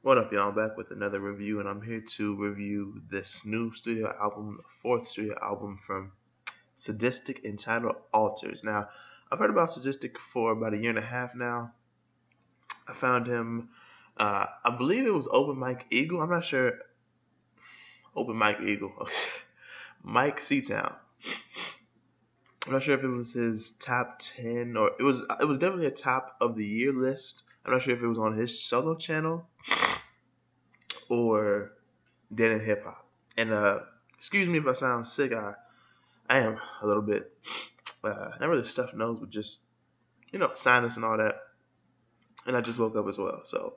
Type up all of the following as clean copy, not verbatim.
What up, y'all? I'm back with another review, and I'm here to review this new studio album, the fourth studio album from Sadistik entitled Alters. Now, I've heard about Sadistik for about a year and a half now. I found him, I believe it was Open Mike Eagle. I'm not sure. Open Mike Eagle. Mike Seatown. I'm not sure if it was his top 10 or it was definitely a top of the year list. I'm not sure if it was on his solo channel or Dead in Hip Hop. And excuse me if I sound sick. I am a little bit not really stuffed nose, but just sinus and all that. And I just woke up as well, so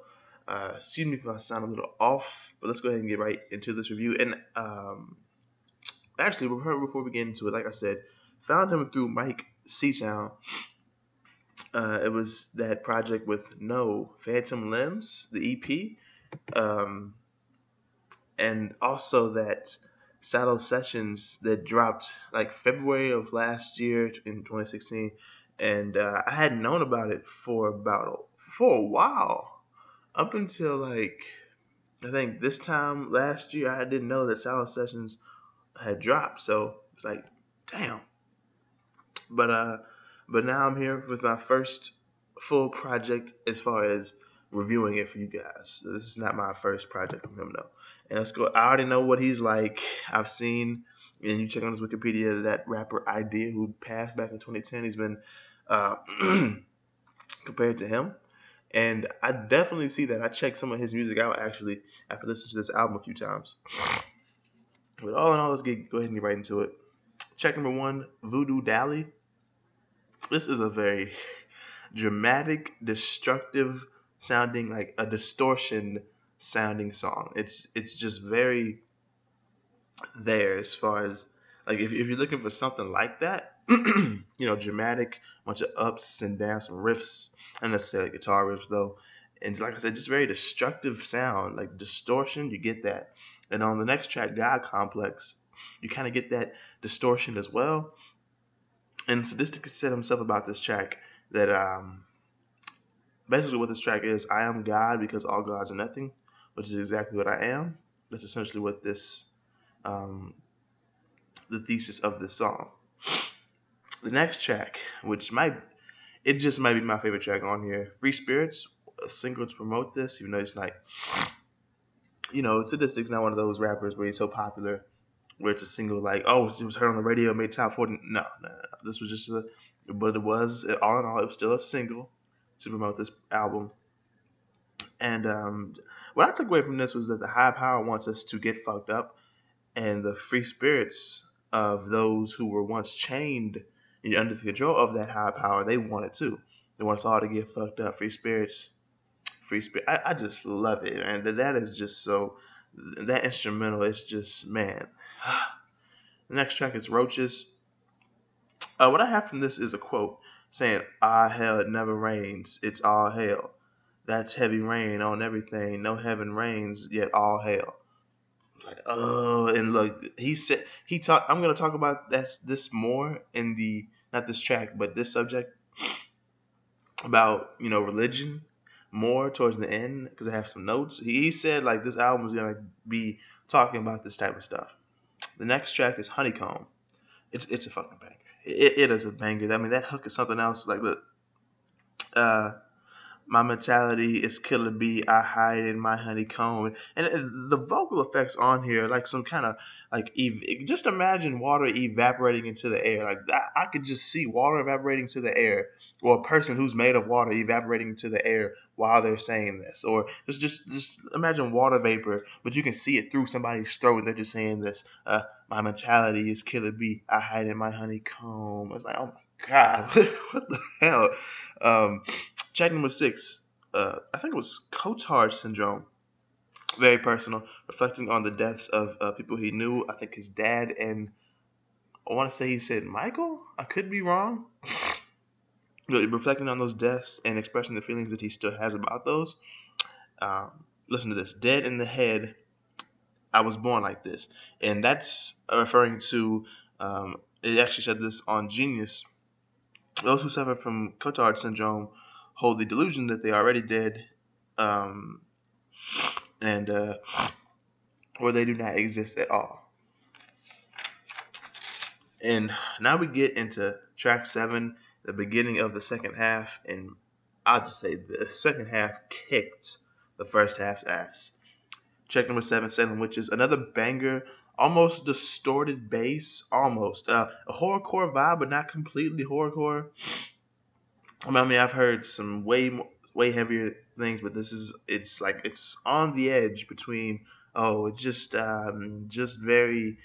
excuse me if I sound a little off. But let's go ahead and get right into this review. And actually, before we get into it, like I said, found him through Mike Seatown. It was that project with No Phantom Limbs, the EP. And also that Saddle Sessions that dropped like February of last year in 2016, and I hadn't known about it for a while, up until like I think this time last year. I didn't know that Saddle Sessions had dropped, so it's like, damn. But now I'm here with my first full project as far as reviewing it for you guys. So this is not my first project from him though. And let's go. I already know what he's like. I've seen, and you check on his Wikipedia, that rapper Idea who passed back in 2010. He's been uh, compared to him, and I definitely see that. I checked some of his music out actually after listening to this album a few times. But all in all, let's go ahead and get right into it. Check number one, Voodoo Dolly. This is a very dramatic, destructive sounding, like a distortion sounding song. It's just very there as far as like if you're looking for something like that, dramatic, bunch of ups and downs, some riffs, not necessarily guitar riffs though, and like I said, just very destructive sound, like distortion. You get that, and on the next track, God Complex, you kind of get that distortion as well. And Sadistik said himself about this track that basically what this track is: I am God because all gods are nothing, which is exactly what I am. That's essentially what this the thesis of this song. The next track, which just might be my favorite track on here, Free Spirits, a single to promote this. Even though it's like, Sadistik's not one of those rappers where he's so popular where it's a single like, oh, it was heard on the radio, made top 40. No. This was just but it was, all in all, it was still a single to promote this album. And what I took away from this was that the high power wants us to get fucked up, and the free spirits of those who were once chained and under the control of that high power, they want it too. They want us all to get fucked up. Free spirits, free spirit. I just love it, and that is just so. That instrumental is just, man. The next track is Roaches. What I have from this is a quote saying, "Ah, hell, it never rains. It's all hell. That's heavy rain on everything. No heaven rains, yet all hell." It's like, oh, and look, I'm gonna talk about this more in the not this track, but this subject about religion more towards the end because I have some notes. He said like this album is gonna be talking about this type of stuff. The next track is Honeycomb. It's a fucking banger. It is a banger. I mean, that hook is something else. Like, look, my mentality is killer bee. I hide in my honeycomb, and the vocal effects on here, like some kind of like just imagine water evaporating into the air. Like I could just see water evaporating to the air, or a person who's made of water evaporating into the air while they're saying this, or just imagine water vapor, but you can see it through somebody's throat. And they're just saying this. My mentality is killer bee. I hide in my honeycomb. It's like, oh my god, what the hell? Track number 6, I think it was Cotard syndrome. Very personal, reflecting on the deaths of people he knew. I think his dad and I want to say he said Michael. I could be wrong. Reflecting on those deaths and expressing the feelings that he still has about those. Listen to this. Dead in the head, I was born like this. And that's referring to, it actually said this on Genius. Those who suffer from Cotard syndrome hold the delusion that they are already dead, and or they do not exist at all. And now we get into track 7, the beginning of the second half, and I'll just say the second half kicked the first half's ass. Track number 7, Salem Witches, another banger, almost distorted bass, almost a horrorcore vibe, but not completely horrorcore. I mean, I've heard some way heavier things, but it's on the edge between it's just very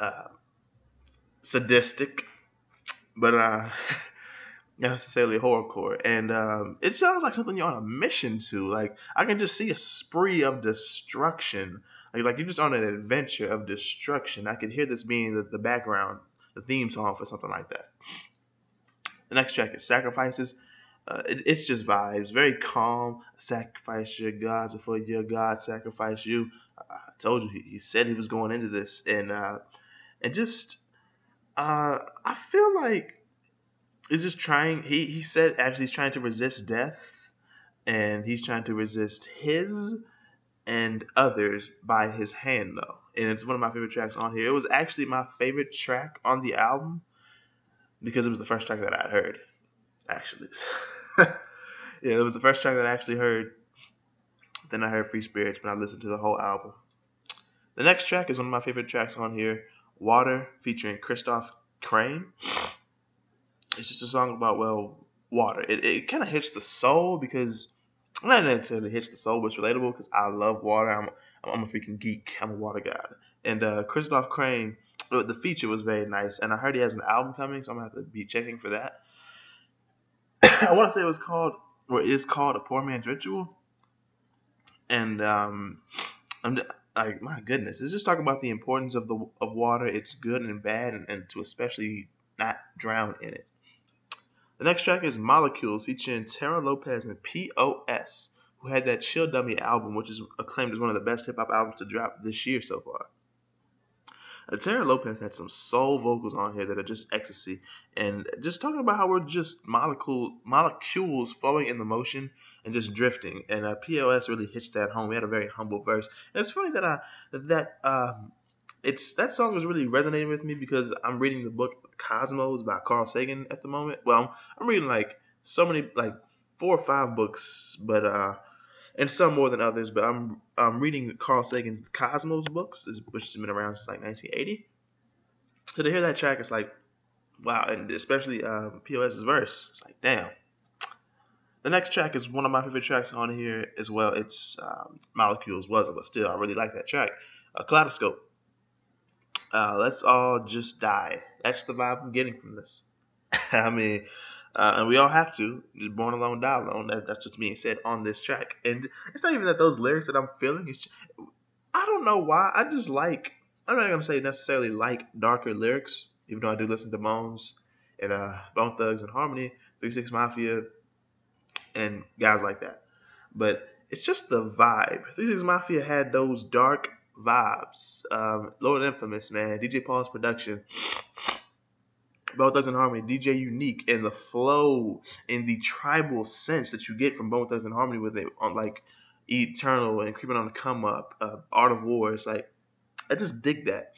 uh, sadistic, but not necessarily horrorcore. And it sounds like something you're on a mission to. Like, I can just see a spree of destruction. Like you're just on an adventure of destruction. I can hear this being the background, the theme song for something like that. The next track is Sacrifices. It's just vibes, very calm. Sacrifice your gods before your God sacrifice you. I told you, he said he was going into this, and just I feel like it's just trying. He said actually he's trying to resist death, and he's trying to resist his and others by his hand, though. And it's one of my favorite tracks on here. It was actually my favorite track on the album because it was the first track that I heard, actually. Yeah, it was the first track that I actually heard. Then I heard Free Spirits, but I listened to the whole album. The next track is one of my favorite tracks on here, Water, featuring Christoph Crane. It's just a song about, well, water. It kind of hits the soul because, not necessarily hits the soul, but it's relatable because I love water. I'm a freaking geek. I'm a water god. And Christoph Crane, the feature was very nice. And I heard he has an album coming, so I'm going to have to be checking for that. I want to say it is called A Poor Man's Ritual. And I'm like, my goodness, it's just talking about the importance of water. It's good and bad, and to especially not drown in it. The next track is Molecules, featuring Tara Lopez and POS, who had that Chill Dummy album, which is acclaimed as one of the best hip-hop albums to drop this year so far. Tara Lopez had some soul vocals on here that are just ecstasy, and just talking about how we're just molecules flowing in the motion and just drifting. And POS really hits that home. We had a very humble verse, and it's funny that that song is really resonating with me because I'm reading the book Cosmos by Carl Sagan at the moment. Well, I'm reading like so many, like 4 or 5 books, but and some more than others. But I'm reading Carl Sagan's Cosmos books, which has been around since like 1980. So to hear that track, it's like, wow, and especially POS's verse, it's like, damn. The next track is one of my favorite tracks on here as well. It's Molecules, but still, I really like that track. Kaleidoscope. Let's all just die. That's the vibe I'm getting from this. I mean, and we all have to. Just born alone, die alone. That's what's being said on this track. And it's not even that those lyrics that I'm feeling. I don't know why. I'm not going to say necessarily like darker lyrics, even though I do listen to Bones and Bone Thugs and Harmony, 3 6 Mafia, and guys like that. But it's just the vibe. 3 6 Mafia had those dark vibes. Lord Infamous, man. DJ Paul's production. Bone Thugs and Harmony, DJ Unique, and the flow and the tribal sense that you get from Bone Thugs and Harmony with it on like Eternal and Creeping on the Come Up, Art of War. It's like, I just dig that.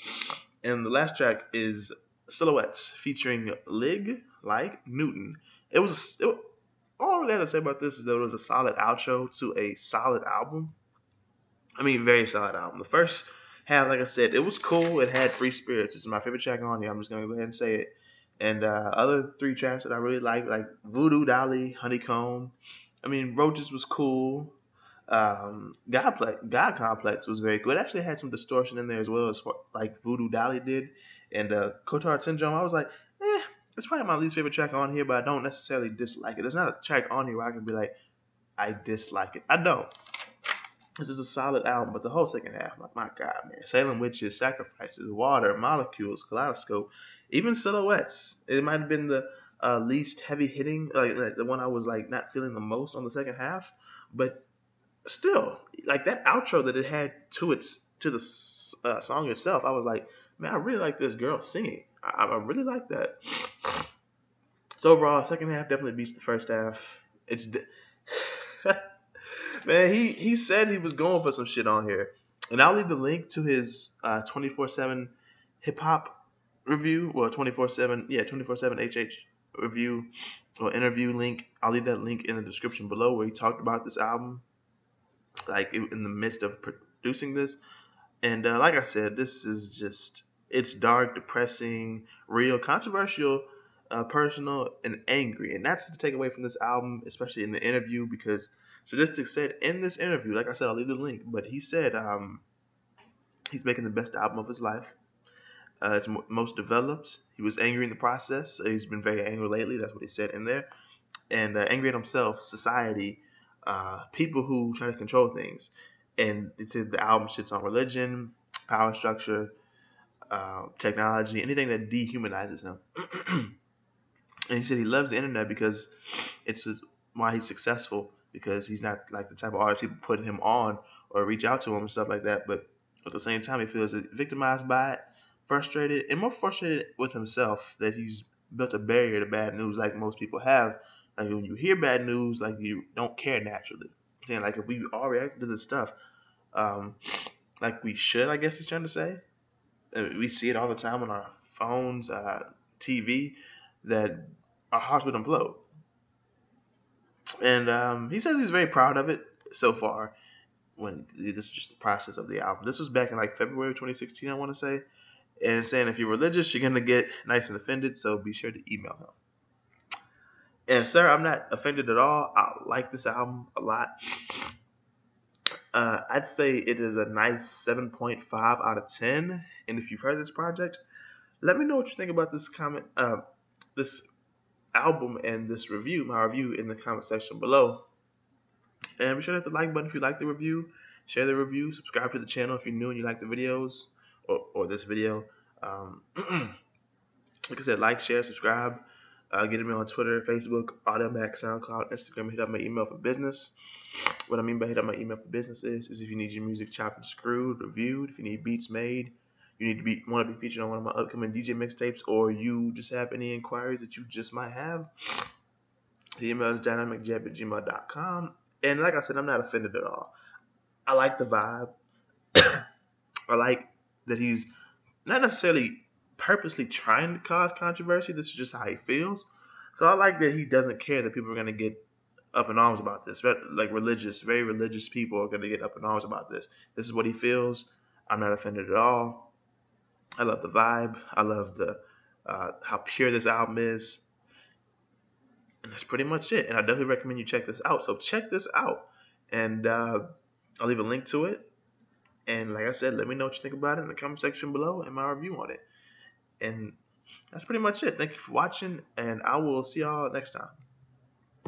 And the last track is Silhouettes, featuring Like Newton. All I really have to say about this is that it was a solid outro to a solid album. I mean, very solid album. The first half, like I said, it was cool. It had Free Spirits. It's my favorite track on here. I'm just going to go ahead and say it. And other 3 tracks that I really like Voodoo Dolly, Honeycomb. I mean, Roaches was cool. God Complex was very cool. It actually had some distortion in there as well, as far, like Voodoo Dolly did. And Cotard Syndrome, I was like, it's probably my least favorite track on here, but I don't necessarily dislike it. There's not a track on here where I can be like, I dislike it. I don't. This is a solid album, but the whole second half, like, my God, man. Salem Witches, Sacrifices, Water, Molecules, Kaleidoscope, even Silhouettes. It might have been the least heavy hitting, like the one I was like not feeling the most on the second half, but still, like that outro that it had to the song itself, I was like, man, I really like this girl singing. I really like that. So overall, second half definitely beats the first half. It's Man, he said he was going for some shit on here, and I'll leave the link to his 24/7 hip hop review, well 24/7 24/7 HH review or interview link. I'll leave that link in the description below where he talked about this album, like in the midst of producing this. And like I said, this is just, it's dark, depressing, real, controversial, personal, and angry. And that's the takeaway from this album, especially in the interview, because Sadistik said in this interview, like I said, I'll leave the link, but he said he's making the best album of his life. It's most developed. He was angry in the process. So he's been very angry lately. That's what he said in there. And angry at himself, society, people who try to control things. And he said the album shits on religion, power structure, technology, anything that dehumanizes him. And he said he loves the internet because it's why he's successful, because he's not like the type of artist people put him on or reach out to him and stuff like that. But at the same time, he feels victimized by it, frustrated, and more frustrated with himself that he's built a barrier to bad news like most people have. Like when you hear bad news, like you don't care naturally. Saying like if we all react to this stuff, like we should, I guess he's trying to say. We see it all the time on our phones, TV, that our hearts would implode. And he says he's very proud of it so far. When this is just the process of the album. This was back in like February 2016, I want to say. And saying if you're religious, you're gonna get nice and offended. So be sure to email him. And sir, I'm not offended at all. I like this album a lot. I'd say it is a nice 7.5 out of 10. And if you've heard this project, let me know what you think about this this album and this review, my review, in the comment section below. And be sure to hit the like button if you like the review. Share the review. Subscribe to the channel if you're new and you like the videos or this video. Like I said, like, share, subscribe. Get me on Twitter, Facebook, Audiomack, SoundCloud, Instagram. Hit up my email for business. What I mean by hit up my email for business is if you need your music chopped and screwed, reviewed, if you need beats made, you need to want to be featured on one of my upcoming DJ mixtapes, or you just have any inquiries that you just might have, the email is DynamicJAB@gmail.com. And like I said, I'm not offended at all. I like the vibe. I like that he's not necessarily purposely trying to cause controversy. This is just how he feels. So I like that he doesn't care that people are going to get up in arms about this. Like very religious people are going to get up in arms about this. This is what he feels. I'm not offended at all. I love the vibe. I love the how pure this album is. And that's pretty much it. And I definitely recommend you check this out. So check this out. And I'll leave a link to it. And like I said, let me know what you think about it in the comment section below and my review on it. And that's pretty much it. Thank you for watching. And I will see y'all next time.